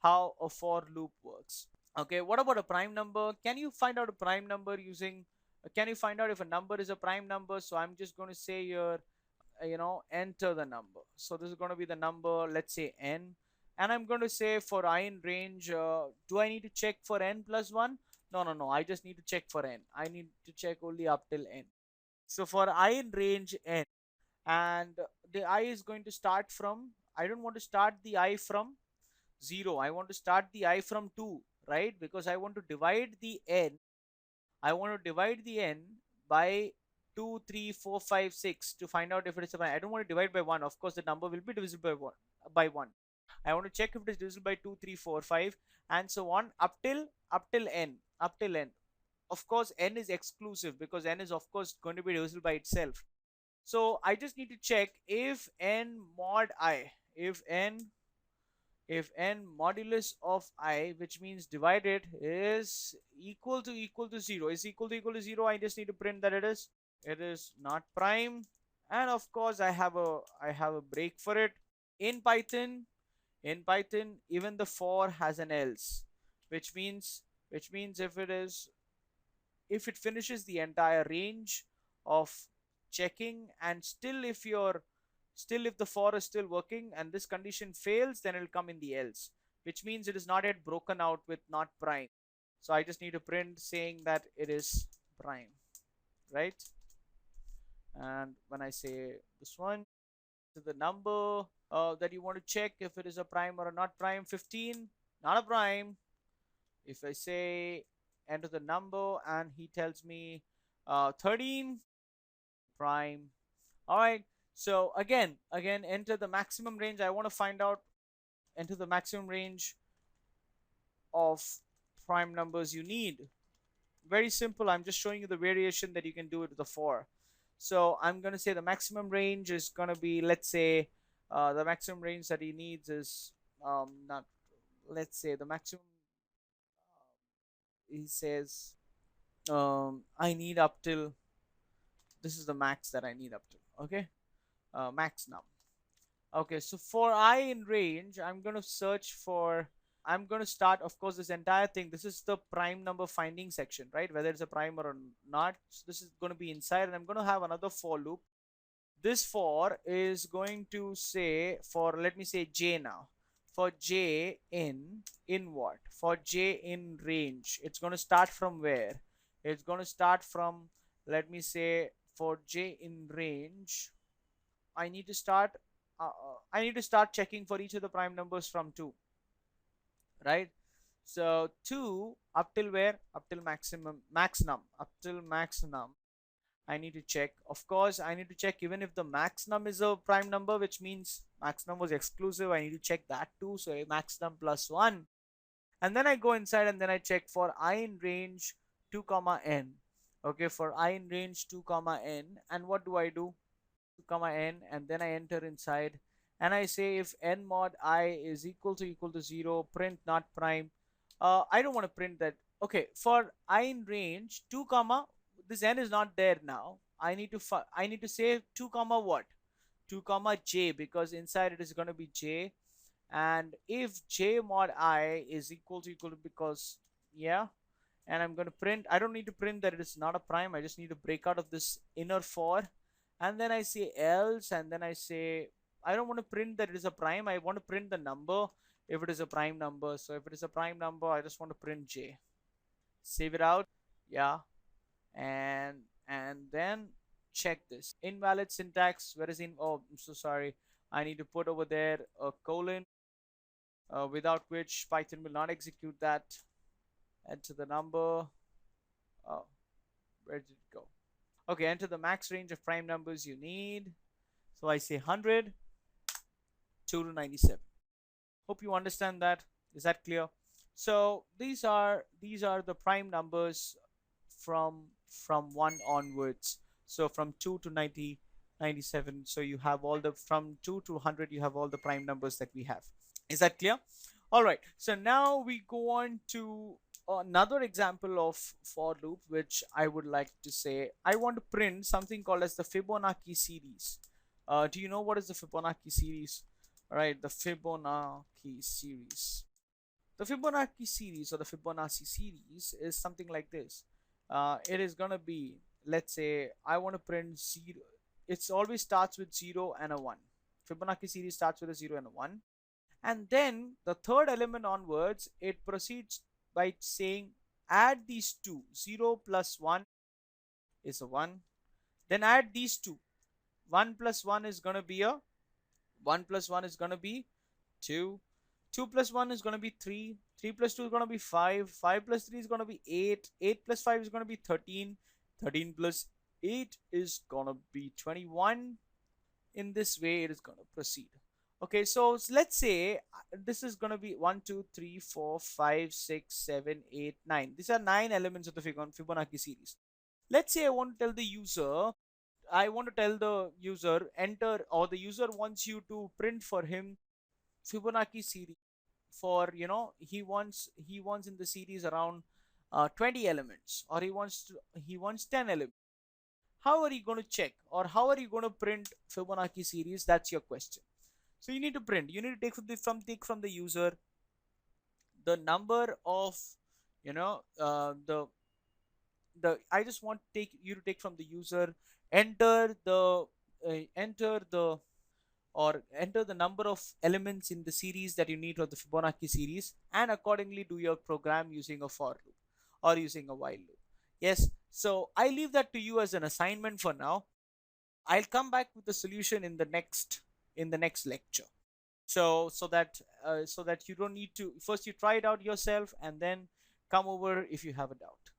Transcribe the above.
how a for loop works. Okay, what about a prime number? Can you find out a prime number using can you find out if a number is a prime number? So I'm just going to say here, enter the number. So this is going to be the number, let's say n, and I'm going to say for I in range, do I need to check for n plus 1? No, I just need to check for n. I need to check only up till n. So for I in range n, and the I is going to start from, I don't want to start the I from 0, I want to start the I from 2, right? Because I want to divide the n, I want to divide the n by 2, 3, 4, 5, 6 to find out if it is a prime. I don't want to divide by 1. Of course, the number will be divisible by 1. By 1. I want to check if it is divisible by 2, 3, 4, 5, and so on up till n. Up till n. Of course, n is exclusive because n is of course going to be divisible by itself. So I just need to check if n mod I, if n modulus of I, which means divided, is equal to 0, is equal to 0, I just need to print that it is not prime. And of course I have a break for it. In python even the for has an else, which means if it finishes the entire range of checking, and still if the for is still working and this condition fails, then it will come in the else, which means it is not yet broken out with not prime. So I just need to print saying that it is prime, right? And when I say this one to the number that you want to check if it is a prime or a not prime, 15, not a prime. If I say enter the number and he tells me 13, prime. All right, so again enter the maximum range. I want to find out, enter the maximum range of prime numbers you need. Very simple, I'm just showing you the variation that you can do it with the for. So I'm going to say the maximum range is going to be, let's say the maximum range that he needs is not, let's say the maximum, he says I need up till, this is the max that I need up to. Okay, max num. Okay, so for I in range, I'm going to search for, I'm going to start, of course, this entire thing. This is the prime number finding section, right? Whether it's a prime or not. So this is going to be inside, and I'm going to have another for loop. This for is going to say, for, let me say j now. For j in what? For j in range, it's going to start from where? It's going to start from, let me say, for j in range, I need to start checking for each of the prime numbers from 2, right? So 2 up till where? Up till max num, up till max num. I need to check. Of course, I need to check even if the max num is a prime number, which means max num was exclusive. I need to check that too. So max num plus 1. And then I go inside and then I check for I in range 2 comma n. Okay, for I in range 2 comma n. And what do I do? 2 comma n, and then I enter inside and I say if n mod I is equal to 0, print not prime. I don't want to print that. Okay, for I in range 2 comma, this n is not there now. I need to say 2 comma what? 2 comma j, because inside it is going to be j. And if j mod I is equal to because, yeah, and I'm going to print, I don't need to print that it is not a prime. I just need to break out of this inner for, and then I say else, and then I say I don't want to print that it is a prime. I want to print the number if it is a prime number. So if it is a prime number, I just want to print j. Save it out, yeah, and then check this invalid syntax. Where is in? Oh, I'm so sorry. I need to put over there a colon, without which Python will not execute that. Enter the number. Oh, where did it go? Okay, enter the max range of prime numbers you need. So I say 100, 2 to 97. Hope you understand that. Is that clear? So these are the prime numbers from 1 onwards. So from 2 to 97. So you have all the, from 2 to 100, you have all the prime numbers that we have. Is that clear? All right. So now we go on to another example of for loop, which I would like to say I want to print something called as the Fibonacci series. Do you know what is the Fibonacci series? All right, the Fibonacci series. The Fibonacci series or the Fibonacci series is something like this. It is gonna be, let's say I want to print zero. It's always starts with 0 and a 1. Fibonacci series starts with a 0 and a 1, and then the third element onwards it proceeds by saying add these two. 0 plus 1 is a 1. Then add these two. 1 plus 1 is gonna be a 1 plus 1 is going to be 2. 2 plus 1 is going to be 3. 3 plus 2 is going to be 5. 5 plus 3 is going to be 8. 8 plus 5 is going to be 13. 13 plus 8 is going to be 21. In this way, it is going to proceed. Okay, so let's say this is going to be 1, 2, 3, 4, 5, 6, 7, 8, 9. These are 9 elements of the Fibonacci series. Let's say I want to tell the user enter, or the user wants you to print for him Fibonacci series for, he wants in the series around 20 elements, or he wants 10 elements. How are you going to check, or how are you going to print Fibonacci series? That's your question. So you need to take from the user the number of, you know the I just want take you to take from the user, enter the enter the or enter the number of elements in the series that you need for the Fibonacci series, and accordingly do your program using a for loop or using a while loop. Yes, so I leave that to you as an assignment for now. I'll come back with the solution in the next lecture. So that you don't need to, first you try it out yourself and then come over if you have a doubt.